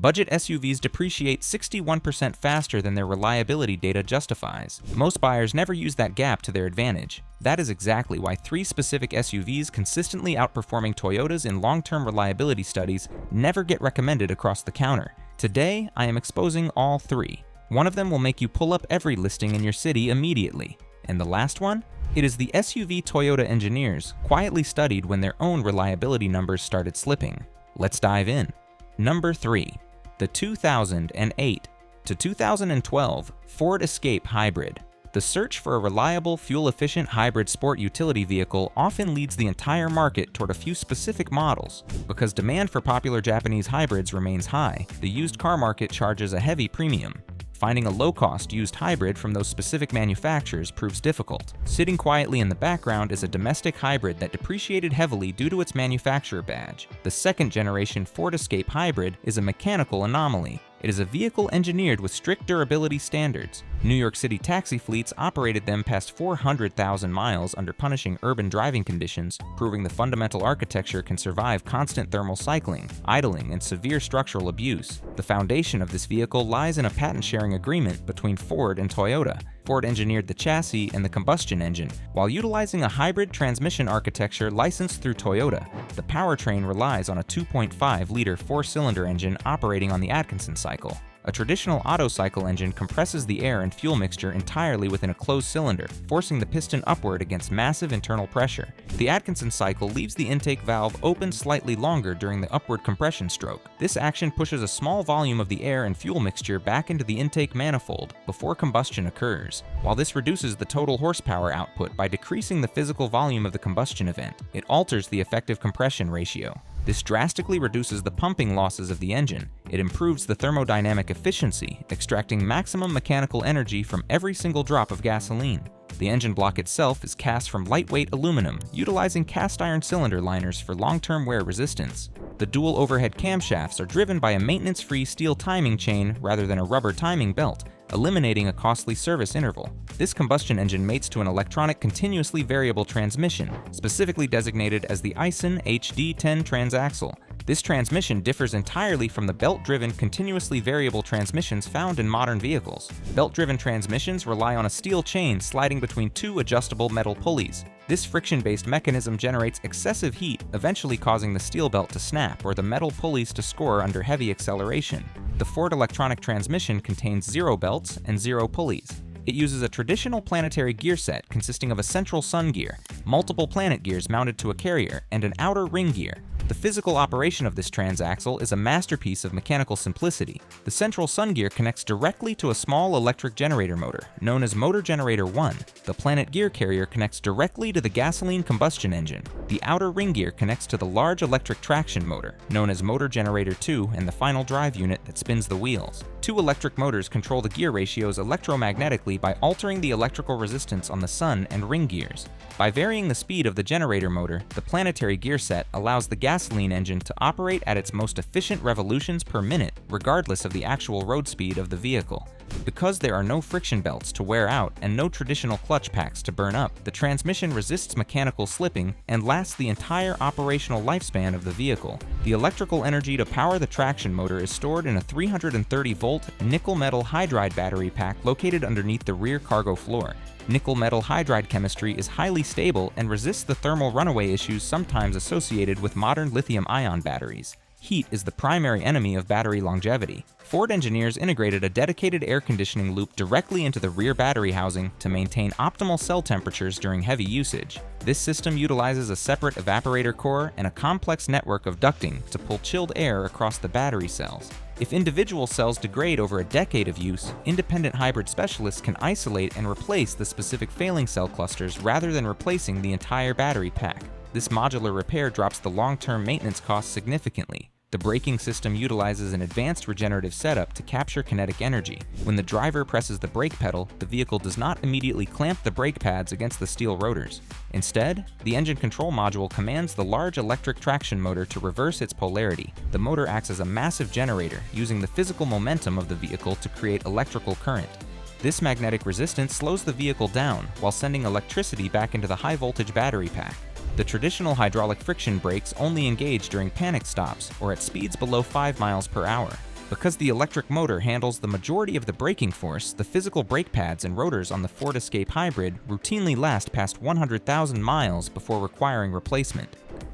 Budget SUVs depreciate 61% faster than their reliability data justifies. Most buyers never use that gap to their advantage. That is exactly why 3 specific SUVs consistently outperforming Toyotas in long-term reliability studies never get recommended across the counter. Today, I am exposing all 3. One of them will make you pull up every listing in your city immediately. And the last one? It is the SUV Toyota engineers quietly studied when their own reliability numbers started slipping. Let's dive in. Number 3. The 2008 to 2012 Ford Escape Hybrid. The search for a reliable, fuel-efficient hybrid sport utility vehicle often leads the entire market toward a few specific models. Because demand for popular Japanese hybrids remains high, the used car market charges a heavy premium. Finding a low-cost used hybrid from those specific manufacturers proves difficult. Sitting quietly in the background is a domestic hybrid that depreciated heavily due to its manufacturer badge. The second-generation Ford Escape Hybrid is a mechanical anomaly. It is a vehicle engineered with strict durability standards. New York City taxi fleets operated them past 400,000 miles under punishing urban driving conditions, proving the fundamental architecture can survive constant thermal cycling, idling, and severe structural abuse. The foundation of this vehicle lies in a patent-sharing agreement between Ford and Toyota. Ford engineered the chassis and the combustion engine, while utilizing a hybrid transmission architecture licensed through Toyota. The powertrain relies on a 2.5-liter 4-cylinder engine operating on the Atkinson cycle. A traditional Otto cycle engine compresses the air and fuel mixture entirely within a closed cylinder, forcing the piston upward against massive internal pressure. The Atkinson cycle leaves the intake valve open slightly longer during the upward compression stroke. This action pushes a small volume of the air and fuel mixture back into the intake manifold before combustion occurs. While this reduces the total horsepower output by decreasing the physical volume of the combustion event, it alters the effective compression ratio. This drastically reduces the pumping losses of the engine. It improves the thermodynamic efficiency, extracting maximum mechanical energy from every single drop of gasoline. The engine block itself is cast from lightweight aluminum, utilizing cast iron cylinder liners for long-term wear resistance. The dual overhead camshafts are driven by a maintenance-free steel timing chain rather than a rubber timing belt, eliminating a costly service interval. This combustion engine mates to an electronic continuously variable transmission, specifically designated as the Aisin HD10 transaxle. This transmission differs entirely from the belt-driven continuously variable transmissions found in modern vehicles. Belt-driven transmissions rely on a steel chain sliding between 2 adjustable metal pulleys. This friction-based mechanism generates excessive heat, eventually causing the steel belt to snap or the metal pulleys to score under heavy acceleration. The Ford electronic transmission contains 0 belts and 0 pulleys. It uses a traditional planetary gear set consisting of a central sun gear, multiple planet gears mounted to a carrier, and an outer ring gear. The physical operation of this transaxle is a masterpiece of mechanical simplicity. The central sun gear connects directly to a small electric generator motor, known as Motor Generator 1. The planet gear carrier connects directly to the gasoline combustion engine. The outer ring gear connects to the large electric traction motor, known as Motor Generator 2, and the final drive unit that spins the wheels. 2 electric motors control the gear ratios electromagnetically by altering the electrical resistance on the sun and ring gears. By varying the speed of the generator motor, the planetary gear set allows the gasoline engine to operate at its most efficient revolutions per minute, regardless of the actual road speed of the vehicle. Because there are no friction belts to wear out and no traditional clutch packs to burn up, the transmission resists mechanical slipping and lasts the entire operational lifespan of the vehicle. The electrical energy to power the traction motor is stored in a 330-volt nickel metal hydride battery pack located underneath the rear cargo floor. Nickel metal hydride chemistry is highly stable and resists the thermal runaway issues sometimes associated with modern lithium-ion batteries. Heat is the primary enemy of battery longevity. Ford engineers integrated a dedicated air conditioning loop directly into the rear battery housing to maintain optimal cell temperatures during heavy usage. This system utilizes a separate evaporator core and a complex network of ducting to pull chilled air across the battery cells. If individual cells degrade over a decade of use, independent hybrid specialists can isolate and replace the specific failing cell clusters rather than replacing the entire battery pack. This modular repair drops the long-term maintenance costs significantly. The braking system utilizes an advanced regenerative setup to capture kinetic energy. When the driver presses the brake pedal, the vehicle does not immediately clamp the brake pads against the steel rotors. Instead, the engine control module commands the large electric traction motor to reverse its polarity. The motor acts as a massive generator, using the physical momentum of the vehicle to create electrical current. This magnetic resistance slows the vehicle down while sending electricity back into the high-voltage battery pack. The traditional hydraulic friction brakes only engage during panic stops or at speeds below 5 miles per hour. Because the electric motor handles the majority of the braking force, the physical brake pads and rotors on the Ford Escape Hybrid routinely last past 100,000 miles before requiring replacement.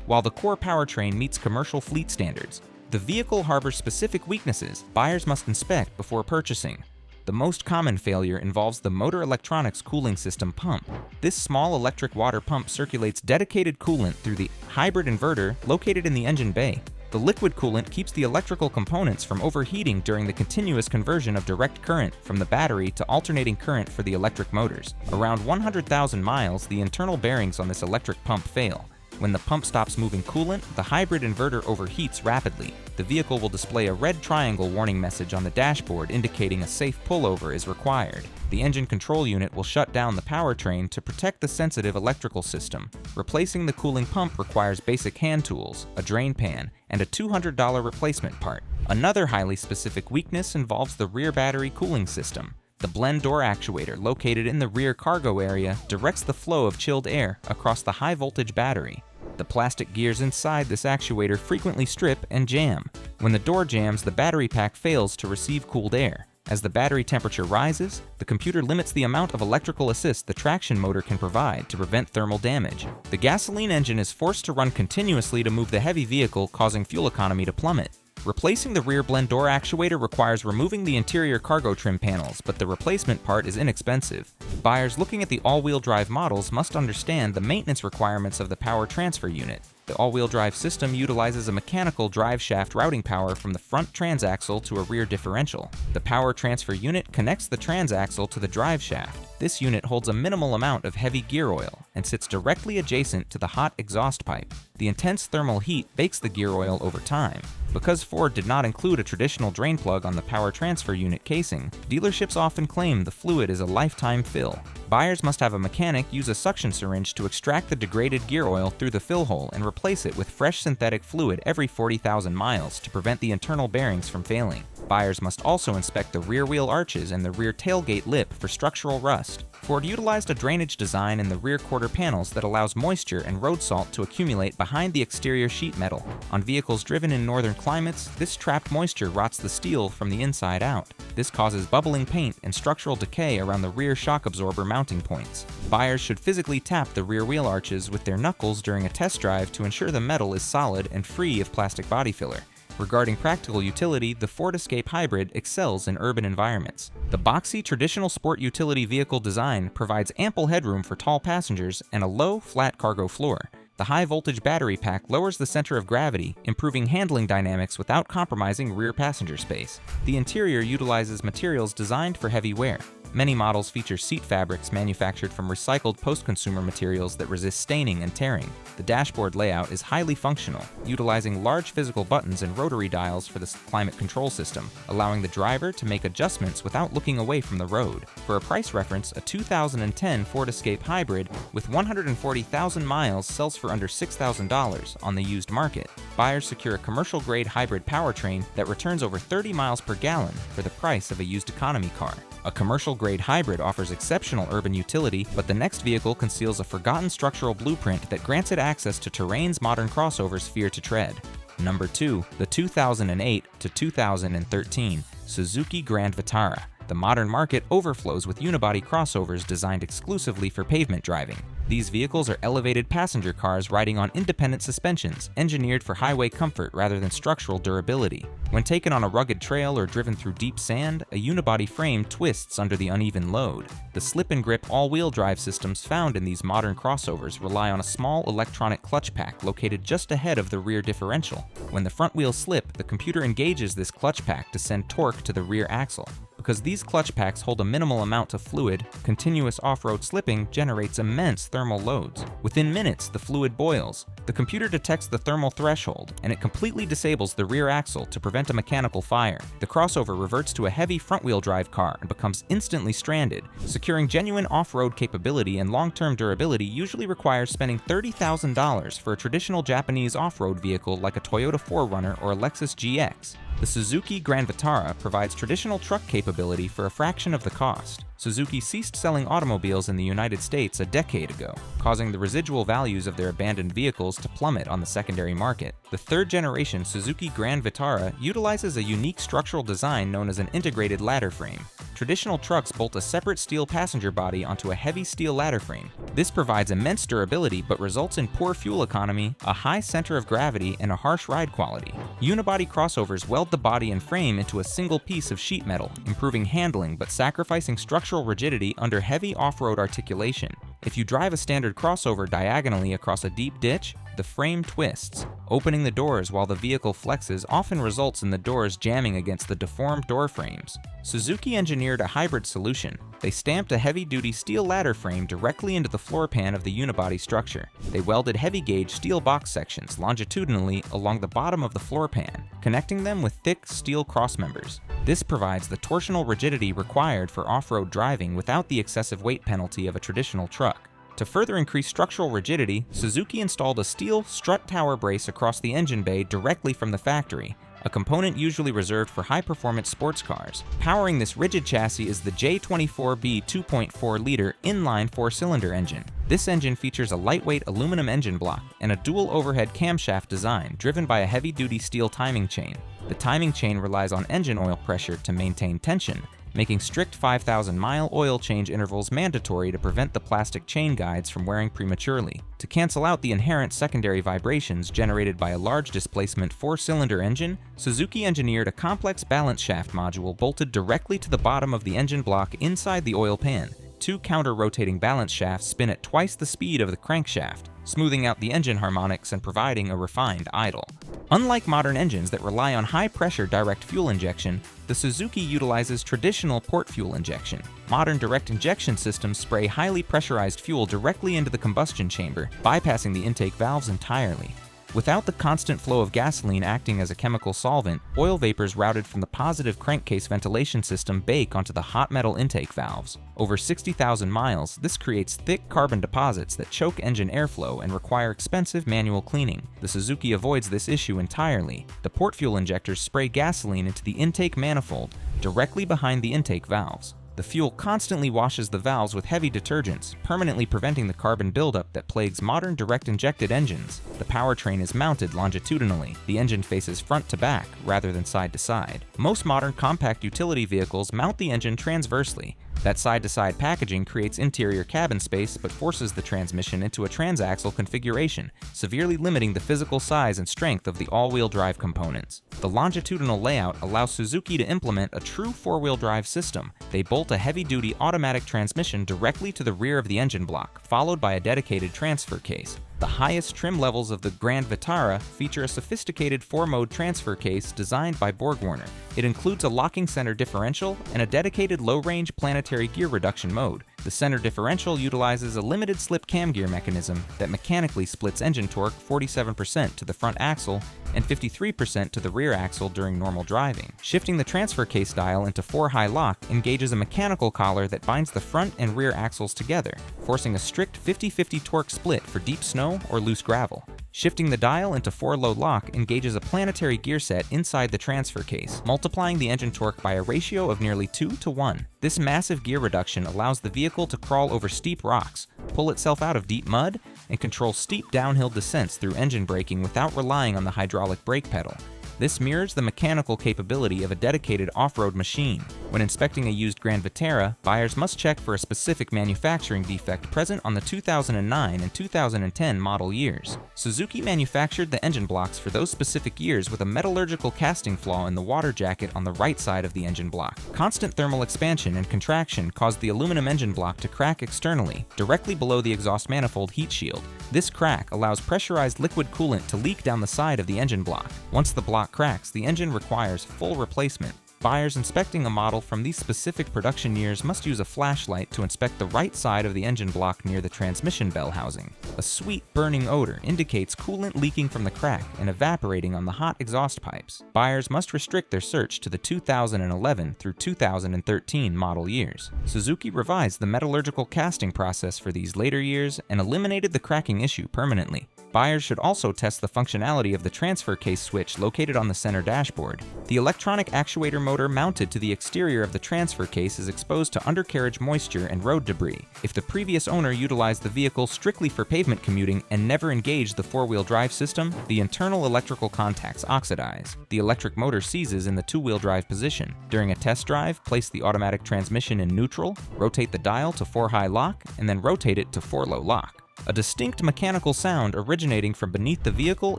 While the core powertrain meets commercial fleet standards, the vehicle harbors specific weaknesses buyers must inspect before purchasing. The most common failure involves the motor electronics cooling system pump. This small electric water pump circulates dedicated coolant through the hybrid inverter located in the engine bay. The liquid coolant keeps the electrical components from overheating during the continuous conversion of direct current from the battery to alternating current for the electric motors. Around 100,000 miles, the internal bearings on this electric pump fail. When the pump stops moving coolant, the hybrid inverter overheats rapidly. The vehicle will display a red triangle warning message on the dashboard indicating a safe pullover is required. The engine control unit will shut down the powertrain to protect the sensitive electrical system. Replacing the cooling pump requires basic hand tools, a drain pan, and a $200 replacement part. Another highly specific weakness involves the rear battery cooling system. The blend door actuator located in the rear cargo area directs the flow of chilled air across the high-voltage battery. The plastic gears inside this actuator frequently strip and jam. When the door jams, the battery pack fails to receive cooled air. As the battery temperature rises, the computer limits the amount of electrical assist the traction motor can provide to prevent thermal damage. The gasoline engine is forced to run continuously to move the heavy vehicle, causing fuel economy to plummet. Replacing the rear blend door actuator requires removing the interior cargo trim panels, but the replacement part is inexpensive. Buyers looking at the all-wheel drive models must understand the maintenance requirements of the power transfer unit. The all-wheel drive system utilizes a mechanical drive shaft routing power from the front transaxle to a rear differential. The power transfer unit connects the transaxle to the drive shaft. This unit holds a minimal amount of heavy gear oil and sits directly adjacent to the hot exhaust pipe. The intense thermal heat bakes the gear oil over time. Because Ford did not include a traditional drain plug on the power transfer unit casing, dealerships often claim the fluid is a lifetime fill. Buyers must have a mechanic use a suction syringe to extract the degraded gear oil through the fill hole and replace it with fresh synthetic fluid every 40,000 miles to prevent the internal bearings from failing. Buyers must also inspect the rear wheel arches and the rear tailgate lip for structural rust. Ford utilized a drainage design in the rear quarter panels that allows moisture and road salt to accumulate behind the exterior sheet metal. On vehicles driven in northern climates, this trapped moisture rots the steel from the inside out. This causes bubbling paint and structural decay around the rear shock absorber mounting points. Buyers should physically tap the rear wheel arches with their knuckles during a test drive to ensure the metal is solid and free of plastic body filler. Regarding practical utility, the Ford Escape Hybrid excels in urban environments. The boxy traditional sport utility vehicle design provides ample headroom for tall passengers and a low, flat cargo floor. The high-voltage battery pack lowers the center of gravity, improving handling dynamics without compromising rear passenger space. The interior utilizes materials designed for heavy wear. Many models feature seat fabrics manufactured from recycled post-consumer materials that resist staining and tearing. The dashboard layout is highly functional, utilizing large physical buttons and rotary dials for the climate control system, allowing the driver to make adjustments without looking away from the road. For a price reference, a 2010 Ford Escape Hybrid with 140,000 miles sells for under $6,000 on the used market. Buyers secure a commercial-grade hybrid powertrain that returns over 30 miles per gallon for the price of a used economy car. A commercial-grade hybrid offers exceptional urban utility, but the next vehicle conceals a forgotten structural blueprint that grants it access to terrains modern crossovers fear to tread. Number 2, the 2008 to 2013 Suzuki Grand Vitara. The modern market overflows with unibody crossovers designed exclusively for pavement driving. These vehicles are elevated passenger cars riding on independent suspensions, engineered for highway comfort rather than structural durability. When taken on a rugged trail or driven through deep sand, a unibody frame twists under the uneven load. The slip and grip all-wheel drive systems found in these modern crossovers rely on a small electronic clutch pack located just ahead of the rear differential. When the front wheels slip, the computer engages this clutch pack to send torque to the rear axle. Because these clutch packs hold a minimal amount of fluid, continuous off-road slipping generates immense thermal loads. Within minutes, the fluid boils. The computer detects the thermal threshold, and it completely disables the rear axle to prevent a mechanical fire. The crossover reverts to a heavy front-wheel drive car and becomes instantly stranded. Securing genuine off-road capability and long-term durability usually requires spending $30,000 for a traditional Japanese off-road vehicle like a Toyota 4Runner or a Lexus GX. The Suzuki Grand Vitara provides traditional truck capability for a fraction of the cost. Suzuki ceased selling automobiles in the United States a decade ago, causing the residual values of their abandoned vehicles to plummet on the secondary market. The third-generation Suzuki Grand Vitara utilizes a unique structural design known as an integrated ladder frame. Traditional trucks bolt a separate steel passenger body onto a heavy steel ladder frame. This provides immense durability but results in poor fuel economy, a high center of gravity, and a harsh ride quality. Unibody crossovers weld the body and frame into a single piece of sheet metal, improving handling but sacrificing structural rigidity under heavy off-road articulation. If you drive a standard crossover diagonally across a deep ditch, the frame twists. Opening the doors while the vehicle flexes often results in the doors jamming against the deformed door frames. Suzuki engineered a hybrid solution. They stamped a heavy-duty steel ladder frame directly into the floor pan of the unibody structure. They welded heavy-gauge steel box sections longitudinally along the bottom of the floor pan, connecting them with thick steel crossmembers. This provides the torsional rigidity required for off-road driving without the excessive weight penalty of a traditional truck. To further increase structural rigidity, Suzuki installed a steel strut tower brace across the engine bay directly from the factory, a component usually reserved for high-performance sports cars. Powering this rigid chassis is the J24B 2.4-liter inline four-cylinder engine. This engine features a lightweight aluminum engine block and a dual overhead camshaft design driven by a heavy-duty steel timing chain. The timing chain relies on engine oil pressure to maintain tension, making strict 5,000-mile oil change intervals mandatory to prevent the plastic chain guides from wearing prematurely. To cancel out the inherent secondary vibrations generated by a large displacement four-cylinder engine, Suzuki engineered a complex balance shaft module bolted directly to the bottom of the engine block inside the oil pan. Two counter-rotating balance shafts spin at twice the speed of the crankshaft, smoothing out the engine harmonics and providing a refined idle. Unlike modern engines that rely on high-pressure direct fuel injection, the Suzuki utilizes traditional port fuel injection. Modern direct injection systems spray highly pressurized fuel directly into the combustion chamber, bypassing the intake valves entirely. Without the constant flow of gasoline acting as a chemical solvent, oil vapors routed from the positive crankcase ventilation system bake onto the hot metal intake valves. Over 60,000 miles, this creates thick carbon deposits that choke engine airflow and require expensive manual cleaning. The Suzuki avoids this issue entirely. The port fuel injectors spray gasoline into the intake manifold, directly behind the intake valves. The fuel constantly washes the valves with heavy detergents, permanently preventing the carbon buildup that plagues modern direct-injected engines. The powertrain is mounted longitudinally. The engine faces front to back, rather than side to side. Most modern compact utility vehicles mount the engine transversely. That side-to-side packaging creates interior cabin space but forces the transmission into a transaxle configuration, severely limiting the physical size and strength of the all-wheel drive components. The longitudinal layout allows Suzuki to implement a true four-wheel drive system. They bolt a heavy-duty automatic transmission directly to the rear of the engine block, followed by a dedicated transfer case. The highest trim levels of the Grand Vitara feature a sophisticated four-mode transfer case designed by BorgWarner. It includes a locking center differential and a dedicated low-range planetary gear reduction mode. The center differential utilizes a limited slip cam gear mechanism that mechanically splits engine torque 47% to the front axle and 53% to the rear axle during normal driving. Shifting the transfer case dial into 4-high lock engages a mechanical collar that binds the front and rear axles together, forcing a strict 50-50 torque split for deep snow or loose gravel. Shifting the dial into 4-low lock engages a planetary gear set inside the transfer case, multiplying the engine torque by a ratio of nearly 2-to-1. This massive gear reduction allows the vehicle to crawl over steep rocks, pull itself out of deep mud, and control steep downhill descents through engine braking without relying on the hydraulic brake pedal. This mirrors the mechanical capability of a dedicated off-road machine. When inspecting a used Grand Vitara, buyers must check for a specific manufacturing defect present on the 2009 and 2010 model years. Suzuki manufactured the engine blocks for those specific years with a metallurgical casting flaw in the water jacket on the right side of the engine block. Constant thermal expansion and contraction caused the aluminum engine block to crack externally, directly below the exhaust manifold heat shield. This crack allows pressurized liquid coolant to leak down the side of the engine block. Once the block cracks, the engine requires full replacement. Buyers inspecting a model from these specific production years must use a flashlight to inspect the right side of the engine block near the transmission bell housing. A sweet burning odor indicates coolant leaking from the crack and evaporating on the hot exhaust pipes. Buyers must restrict their search to the 2011 through 2013 model years. Suzuki revised the metallurgical casting process for these later years and eliminated the cracking issue permanently. Buyers should also test the functionality of the transfer case switch located on the center dashboard. The electronic actuator motor mounted to the exterior of the transfer case is exposed to undercarriage moisture and road debris. If the previous owner utilized the vehicle strictly for pavement commuting and never engaged the four-wheel drive system, the internal electrical contacts oxidize. The electric motor seizes in the two-wheel drive position. During a test drive, place the automatic transmission in neutral, rotate the dial to 4-high lock, and then rotate it to 4-low lock. A distinct mechanical sound originating from beneath the vehicle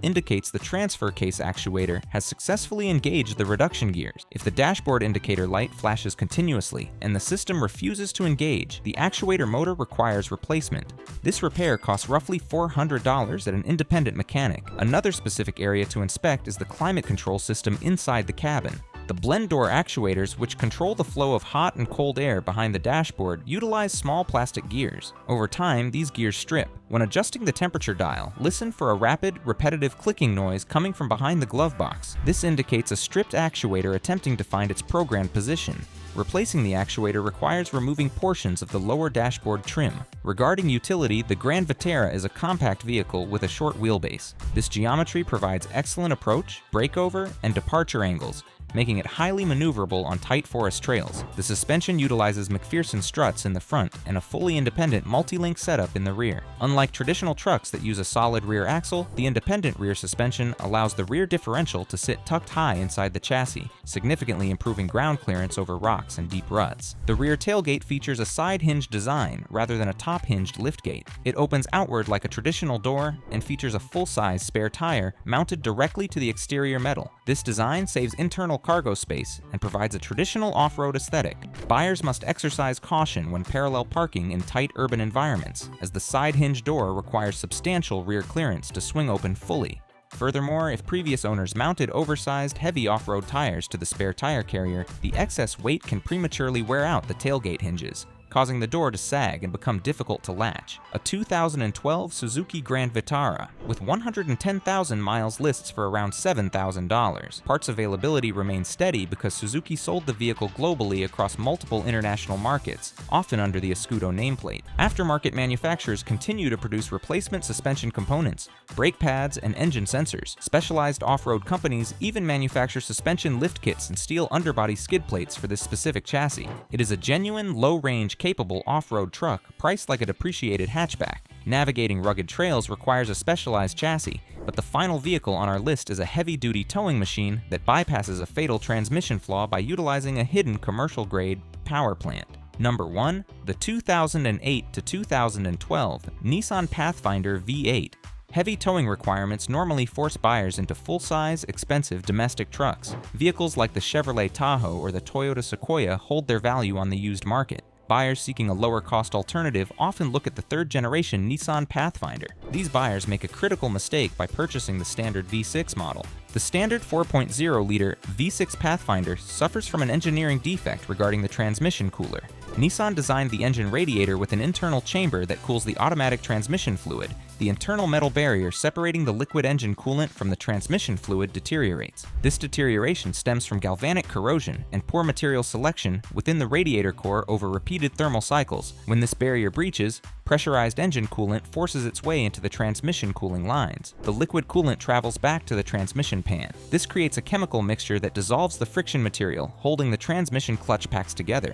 indicates the transfer case actuator has successfully engaged the reduction gears. If the dashboard indicator light flashes continuously and the system refuses to engage, the actuator motor requires replacement. This repair costs roughly $400 at an independent mechanic. Another specific area to inspect is the climate control system inside the cabin. The blend door actuators, which control the flow of hot and cold air behind the dashboard, utilize small plastic gears. Over time, these gears strip. When adjusting the temperature dial, listen for a rapid, repetitive clicking noise coming from behind the glove box. This indicates a stripped actuator attempting to find its programmed position. Replacing the actuator requires removing portions of the lower dashboard trim. Regarding utility, the Grand Vitara is a compact vehicle with a short wheelbase. This geometry provides excellent approach, breakover, and departure angles, making it highly maneuverable on tight forest trails. The suspension utilizes McPherson struts in the front and a fully independent multi-link setup in the rear. Unlike traditional trucks that use a solid rear axle, the independent rear suspension allows the rear differential to sit tucked high inside the chassis, significantly improving ground clearance over rocks and deep ruts. The rear tailgate features a side-hinged design rather than a top-hinged liftgate. It opens outward like a traditional door and features a full-size spare tire mounted directly to the exterior metal. This design saves internal cargo space and provides a traditional off-road aesthetic. Buyers must exercise caution when parallel parking in tight urban environments, as the side hinge door requires substantial rear clearance to swing open fully. Furthermore, if previous owners mounted oversized, heavy off-road tires to the spare tire carrier, the excess weight can prematurely wear out the tailgate hinges, causing the door to sag and become difficult to latch. A 2012 Suzuki Grand Vitara with 110,000 miles lists for around $7,000. Parts availability remains steady because Suzuki sold the vehicle globally across multiple international markets, often under the Escudo nameplate. Aftermarket manufacturers continue to produce replacement suspension components, brake pads, and engine sensors. Specialized off-road companies even manufacture suspension lift kits and steel underbody skid plates for this specific chassis. It is a genuine, low-range, capable off-road truck priced like a depreciated hatchback. Navigating rugged trails requires a specialized chassis, but the final vehicle on our list is a heavy-duty towing machine that bypasses a fatal transmission flaw by utilizing a hidden commercial-grade power plant. Number 1. The 2008 to 2012 Nissan Pathfinder V8. Heavy towing requirements normally force buyers into full-size, expensive domestic trucks. Vehicles like the Chevrolet Tahoe or the Toyota Sequoia hold their value on the used market. Buyers seeking a lower-cost alternative often look at the third-generation Nissan Pathfinder. These buyers make a critical mistake by purchasing the standard V6 model. The standard 4.0-liter V6 Pathfinder suffers from an engineering defect regarding the transmission cooler. Nissan designed the engine radiator with an internal chamber that cools the automatic transmission fluid. The internal metal barrier separating the liquid engine coolant from the transmission fluid deteriorates. This deterioration stems from galvanic corrosion and poor material selection within the radiator core over repeated thermal cycles. When this barrier breaches, pressurized engine coolant forces its way into the transmission cooling lines. The liquid coolant travels back to the transmission pan. This creates a chemical mixture that dissolves the friction material, holding the transmission clutch packs together.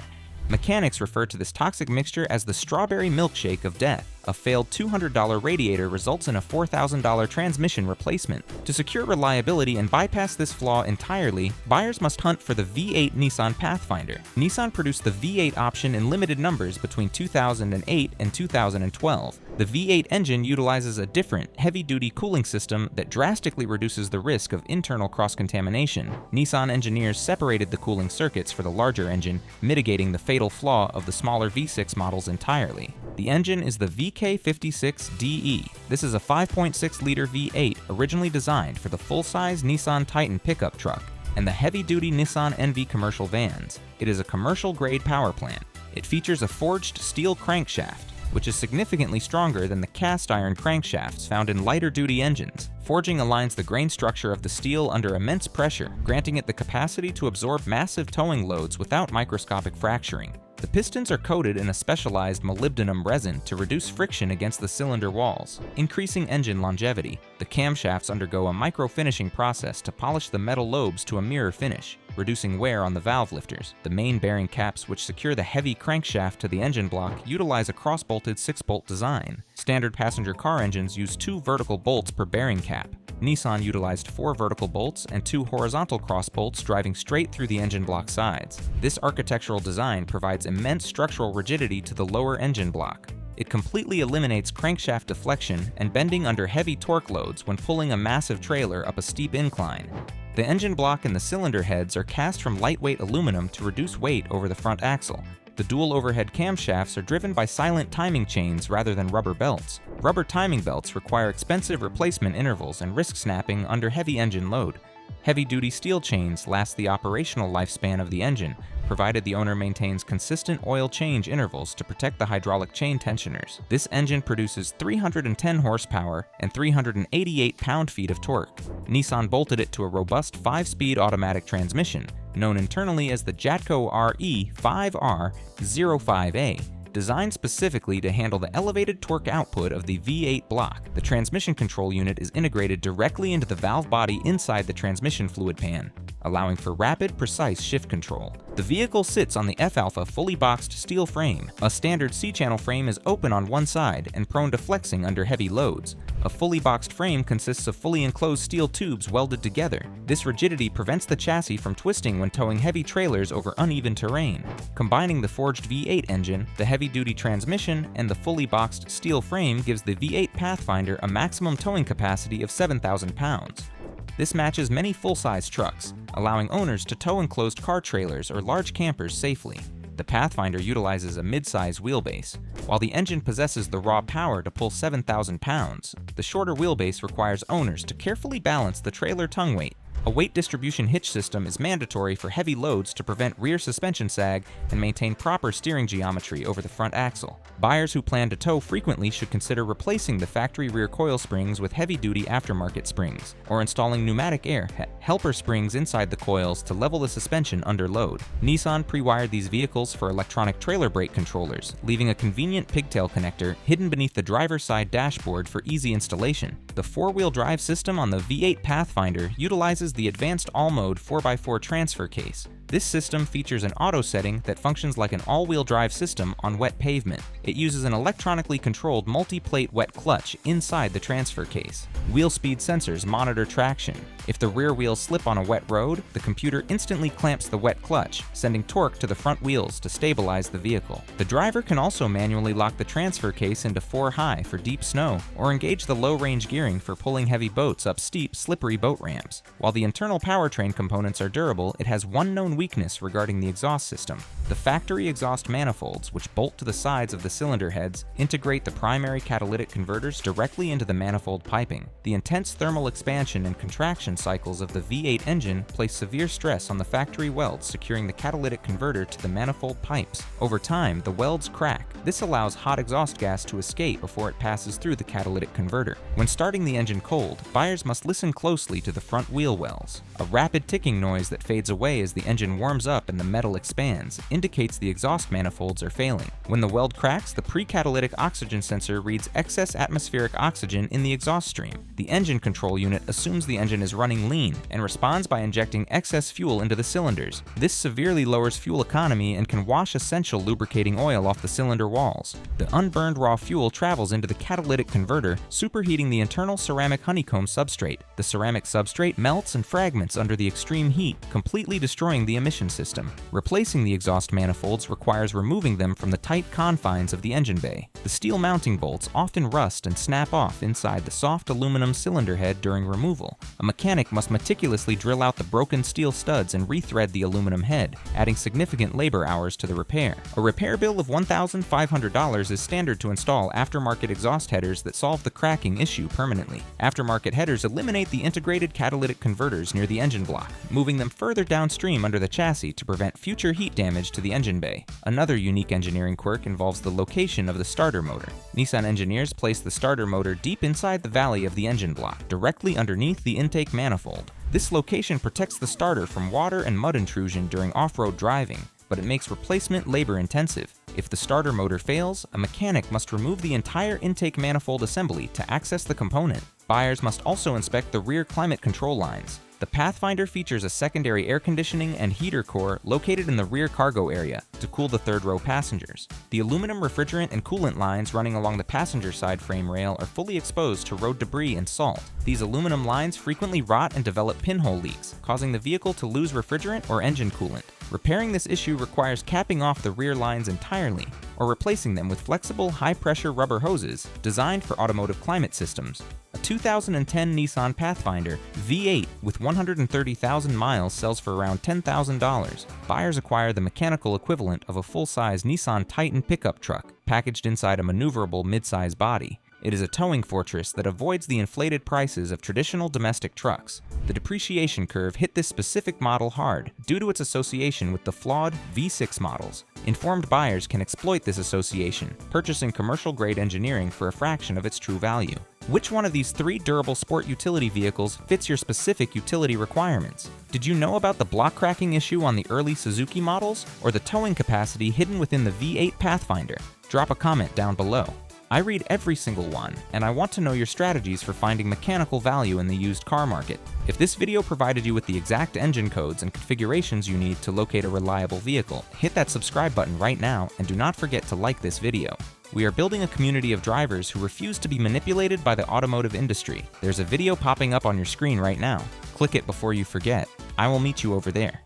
Mechanics refer to this toxic mixture as the strawberry milkshake of death. A failed $200 radiator results in a $4,000 transmission replacement. To secure reliability and bypass this flaw entirely, buyers must hunt for the V8 Nissan Pathfinder. Nissan produced the V8 option in limited numbers between 2008 and 2012. The V8 engine utilizes a different, heavy-duty cooling system that drastically reduces the risk of internal cross-contamination. Nissan engineers separated the cooling circuits for the larger engine, mitigating the fatal flaw of the smaller V6 models entirely. The engine is the VK56DE. This is a 5.6-liter V8 originally designed for the full-size Nissan Titan pickup truck. and the heavy-duty Nissan NV commercial vans. It is a commercial-grade power plant. It features a forged steel crankshaft, which is significantly stronger than the cast iron crankshafts found in lighter-duty engines. Forging aligns the grain structure of the steel under immense pressure, granting it the capacity to absorb massive towing loads without microscopic fracturing. The pistons are coated in a specialized molybdenum resin to reduce friction against the cylinder walls, increasing engine longevity. The camshafts undergo a micro-finishing process to polish the metal lobes to a mirror finish, reducing wear on the valve lifters. The main bearing caps, which secure the heavy crankshaft to the engine block, utilize a cross-bolted 6-bolt design. Standard passenger car engines use 2 vertical bolts per bearing cap. Nissan utilized 4 vertical bolts and 2 horizontal cross bolts driving straight through the engine block sides. This architectural design provides immense structural rigidity to the lower engine block. It completely eliminates crankshaft deflection and bending under heavy torque loads when pulling a massive trailer up a steep incline. The engine block and the cylinder heads are cast from lightweight aluminum to reduce weight over the front axle. The dual overhead camshafts are driven by silent timing chains rather than rubber belts. Rubber timing belts require expensive replacement intervals and risk snapping under heavy engine load. Heavy-duty steel chains last the operational lifespan of the engine, provided the owner maintains consistent oil change intervals to protect the hydraulic chain tensioners. This engine produces 310 horsepower and 388 pound-feet of torque. Nissan bolted it to a robust 5-speed automatic transmission, known internally as the Jatco RE5R05A, designed specifically to handle the elevated torque output of the V8 block. The transmission control unit is integrated directly into the valve body inside the transmission fluid pan, allowing for rapid, precise shift control. The vehicle sits on the F-Alpha fully boxed steel frame. A standard C-channel frame is open on one side and prone to flexing under heavy loads. A fully boxed frame consists of fully enclosed steel tubes welded together. This rigidity prevents the chassis from twisting when towing heavy trailers over uneven terrain. Combining the forged V8 engine, the heavy-duty transmission, and the fully boxed steel frame gives the V8 Pathfinder a maximum towing capacity of 7,000 pounds. This matches many full-size trucks, allowing owners to tow enclosed car trailers or large campers safely. The Pathfinder utilizes a mid-size wheelbase. While the engine possesses the raw power to pull 7,000 pounds, the shorter wheelbase requires owners to carefully balance the trailer tongue weight. A weight distribution hitch system is mandatory for heavy loads to prevent rear suspension sag and maintain proper steering geometry over the front axle. Buyers who plan to tow frequently should consider replacing the factory rear coil springs with heavy-duty aftermarket springs, or installing pneumatic air helper springs inside the coils to level the suspension under load. Nissan pre-wired these vehicles for electronic trailer brake controllers, leaving a convenient pigtail connector hidden beneath the driver's side dashboard for easy installation. The four-wheel drive system on the V8 Pathfinder utilizes the advanced all-mode 4x4 transfer case. This system features an auto setting that functions like an all-wheel drive system on wet pavement. It uses an electronically controlled multi-plate wet clutch inside the transfer case. Wheel speed sensors monitor traction. If the rear wheels slip on a wet road, the computer instantly clamps the wet clutch, sending torque to the front wheels to stabilize the vehicle. The driver can also manually lock the transfer case into 4 high for deep snow, or engage the low-range gearing for pulling heavy boats up steep, slippery boat ramps. While the internal powertrain components are durable, it has one known weakness regarding the exhaust system. The factory exhaust manifolds, which bolt to the sides of the cylinder heads, integrate the primary catalytic converters directly into the manifold piping. The intense thermal expansion and contraction cycles of the V8 engine place severe stress on the factory welds securing the catalytic converter to the manifold pipes. Over time, the welds crack. This allows hot exhaust gas to escape before it passes through the catalytic converter. When starting the engine cold, buyers must listen closely to the front wheel wells. A rapid ticking noise that fades away as the engine warms up and the metal expands indicates the exhaust manifolds are failing. When the weld cracks, the pre-catalytic oxygen sensor reads excess atmospheric oxygen in the exhaust stream. The engine control unit assumes the engine is running lean and responds by injecting excess fuel into the cylinders. This severely lowers fuel economy and can wash essential lubricating oil off the cylinder walls. The unburned raw fuel travels into the catalytic converter, superheating the internal ceramic honeycomb substrate. The ceramic substrate melts and fragments under the extreme heat, completely destroying the emission system. Replacing the exhaust exhaust manifolds requires removing them from the tight confines of the engine bay. The steel mounting bolts often rust and snap off inside the soft aluminum cylinder head during removal. A mechanic must meticulously drill out the broken steel studs and rethread the aluminum head, adding significant labor hours to the repair. A repair bill of $1,500 is standard to install aftermarket exhaust headers that solve the cracking issue permanently. Aftermarket headers eliminate the integrated catalytic converters near the engine block, moving them further downstream under the chassis to prevent future heat damage to the engine bay. Another unique engineering quirk involves the location of the starter motor. Nissan engineers place the starter motor deep inside the valley of the engine block, directly underneath the intake manifold. This location protects the starter from water and mud intrusion during off-road driving, but it makes replacement labor-intensive. If the starter motor fails, a mechanic must remove the entire intake manifold assembly to access the component. Buyers must also inspect the rear climate control lines. The Pathfinder features a secondary air conditioning and heater core located in the rear cargo area to cool the third-row passengers. The aluminum refrigerant and coolant lines running along the passenger side frame rail are fully exposed to road debris and salt. These aluminum lines frequently rot and develop pinhole leaks, causing the vehicle to lose refrigerant or engine coolant. Repairing this issue requires capping off the rear lines entirely, or replacing them with flexible, high-pressure rubber hoses designed for automotive climate systems. A 2010 Nissan Pathfinder V8 with 130,000 miles sells for around $10,000. Buyers acquire the mechanical equivalent of a full-size Nissan Titan pickup truck, packaged inside a maneuverable mid-size body. It is a towing fortress that avoids the inflated prices of traditional domestic trucks. The depreciation curve hit this specific model hard due to its association with the flawed V6 models. Informed buyers can exploit this association, purchasing commercial-grade engineering for a fraction of its true value. Which one of these 3 durable sport utility vehicles fits your specific utility requirements? Did you know about the block cracking issue on the early Suzuki models, or the towing capacity hidden within the V8 Pathfinder? Drop a comment down below. I read every single one, and I want to know your strategies for finding mechanical value in the used car market. If this video provided you with the exact engine codes and configurations you need to locate a reliable vehicle, hit that subscribe button right now and do not forget to like this video. We are building a community of drivers who refuse to be manipulated by the automotive industry. There's a video popping up on your screen right now. Click it before you forget. I will meet you over there.